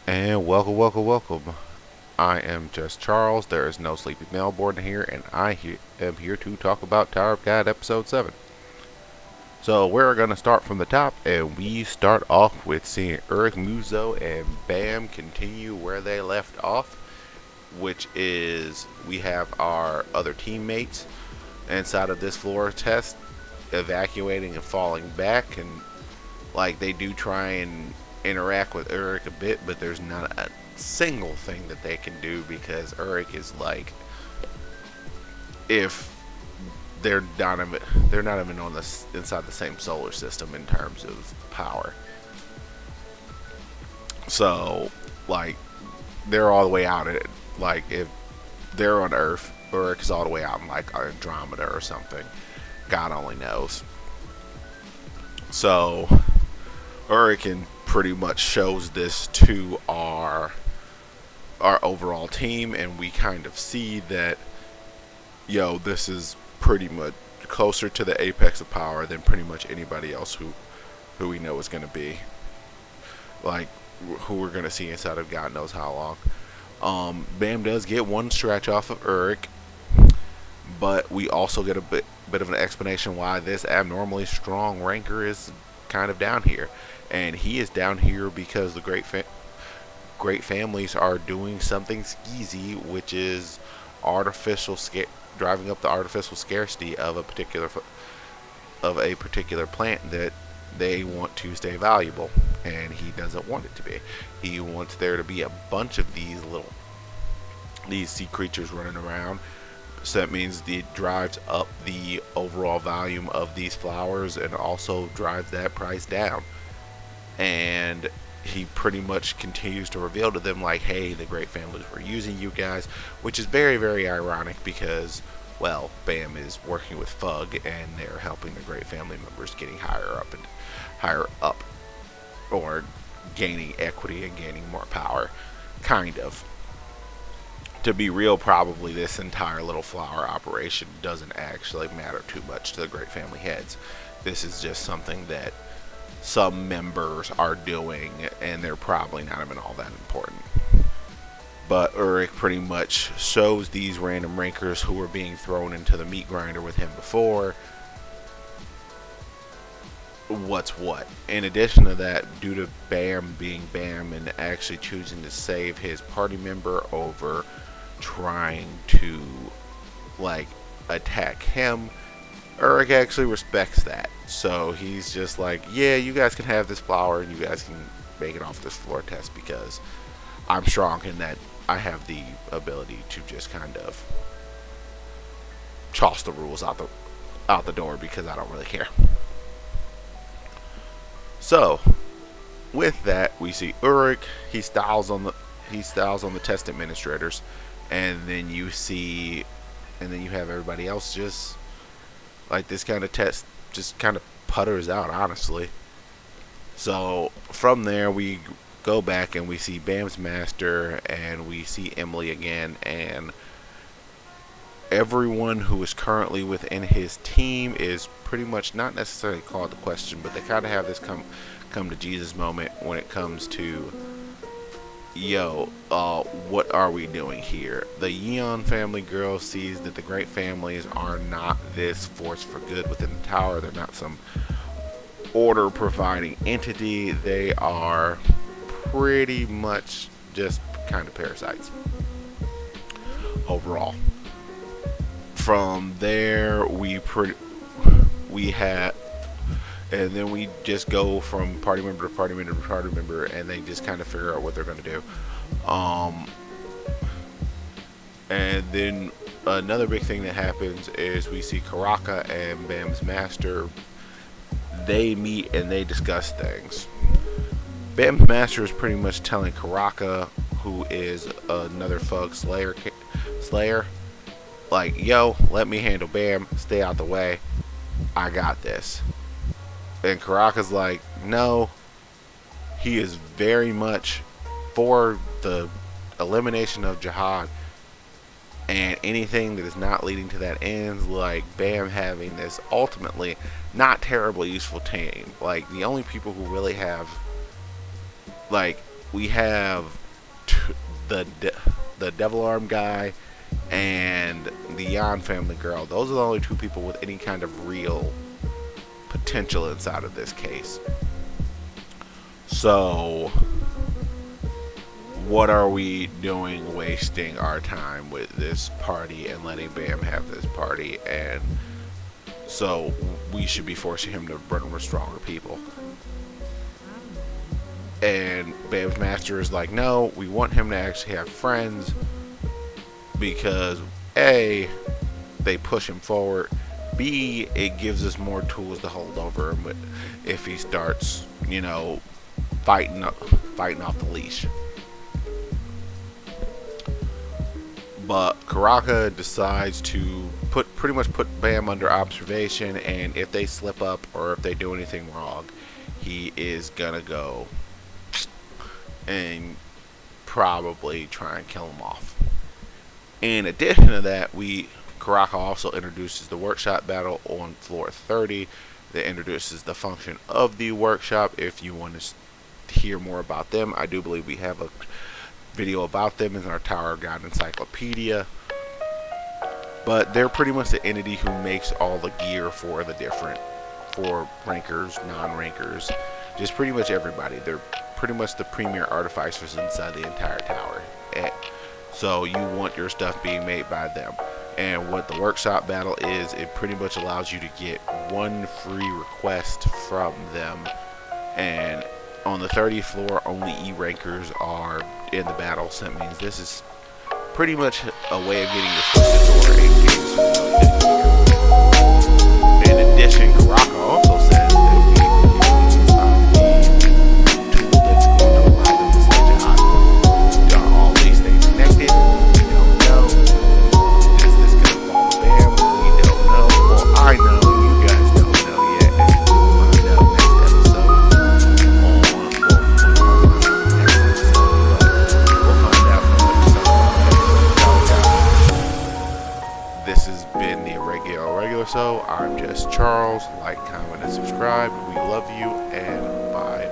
And welcome. I am just Charles. There is no sleepy mailboard in here, and am here to talk about Tower of God Episode 7. So we're going to start from the top, and we start off with seeing Urek Muzo and Bam continue where they left off, which is we have our other teammates inside of this floor test evacuating and falling back, and like they do try and interact with Urek a bit, but there's not a single thing that they can do because Urek is like, if they're not even on the inside the same solar system in terms of power. So like they're all the way out at, like, if they're on Earth, Urek is all the way out in like Andromeda or something. God only knows. So Hurricane pretty much shows this to our overall team, and we kind of see that, this is pretty much closer to the apex of power than pretty much anybody else who we know is going to be, like, who we're going to see inside of God knows how long. Bam does get one stretch off of Urek, but we also get a bit of an explanation why this abnormally strong ranker is kind of down here. And he is down here because the great families are doing something skeezy, which is driving up the artificial scarcity of a particular plant that they want to stay valuable, and he doesn't want it to be. He wants there to be a bunch of these sea creatures running around. So that means it drives up the overall volume of these flowers and also drives that price down. And he pretty much continues to reveal to them, like, hey, the great families were using you guys, which is very, very ironic because, well, Bam is working with Fug and they're helping the great family members getting higher up, or gaining equity and gaining more power, kind of. To be real, probably this entire little flower operation doesn't actually matter too much to the great family heads. This is just something that some members are doing, and they're probably not even all that important. But Urek pretty much shows these random rankers who were being thrown into the meat grinder with him before what's what. In addition to that, due to Bam being Bam and actually choosing to save his party member over trying to, like, attack him, Urek actually respects that. So he's just like, yeah, you guys can have this flower and you guys can make it off this floor test because I'm strong in that I have the ability to just kind of toss the rules out the door because I don't really care. So with that, we see Urek. He styles on the test administrators, and then you have everybody else just like this kind of test just kind of putters out, honestly. So from there we go back and we see Bam's master and we see Emily again, and everyone who is currently within his team is pretty much not necessarily called to question, but they kind of have this come to Jesus moment when it comes to, what are we doing here? The Yeon family girl sees that the great families are not this force for good within the tower. They're not some order providing entity. They are pretty much just kind of parasites overall. From there, we have, and then we just go from party member to party member to party member, and they just kind of figure out what they're going to do. And then another big thing that happens is we see Karaka and Bam's master. They meet and they discuss things. Bam's master is pretty much telling Karaka, who is another Fug Slayer, like, yo, let me handle Bam, stay out the way, I got this. And Karaka's like, no, he is very much for the elimination of jihad, and anything that is not leading to that ends, like Bam having this ultimately not terribly useful team. Like, the only people who really have, like, we have the the Devil Arm guy and the Yan family girl. Those are the only two people with any kind of real potential inside of this case. So, what are we doing wasting our time with this party and letting Bam have this party? And so, we should be forcing him to run with stronger people. And Bam's master is like, no, we want him to actually have friends because A, they push him forward. B, it gives us more tools to hold over him if he starts, fighting off the leash. But Karaka decides to pretty much put Bam under observation, and if they slip up or if they do anything wrong, he is gonna go and probably try and kill him off. In addition to that, Karaka also introduces the workshop battle on floor 30 that introduces the function of the workshop. If you want to hear more about them, I do believe we have a video about them in our Tower Guide Encyclopedia. But they're pretty much the entity who makes all the gear for rankers, non-rankers, just pretty much everybody. They're pretty much the premier artificers inside the entire tower. So you want your stuff being made by them. And what the workshop battle is, it pretty much allows you to get one free request from them. And on the 30th floor, only E-rankers are in the battle. So that means this is pretty much a way of getting your foot in the door and getting some really good gear. In addition, Karaka also says that the tool that's going to allow them to stay hot. All these things connected. We don't know. Is this going to fall to Bam? We don't know. Well, I know. You guys don't know yet. And we'll find out next episode. This has been the Irregular So. I'm just Charles. Like, comment, and subscribe. We love you, and bye.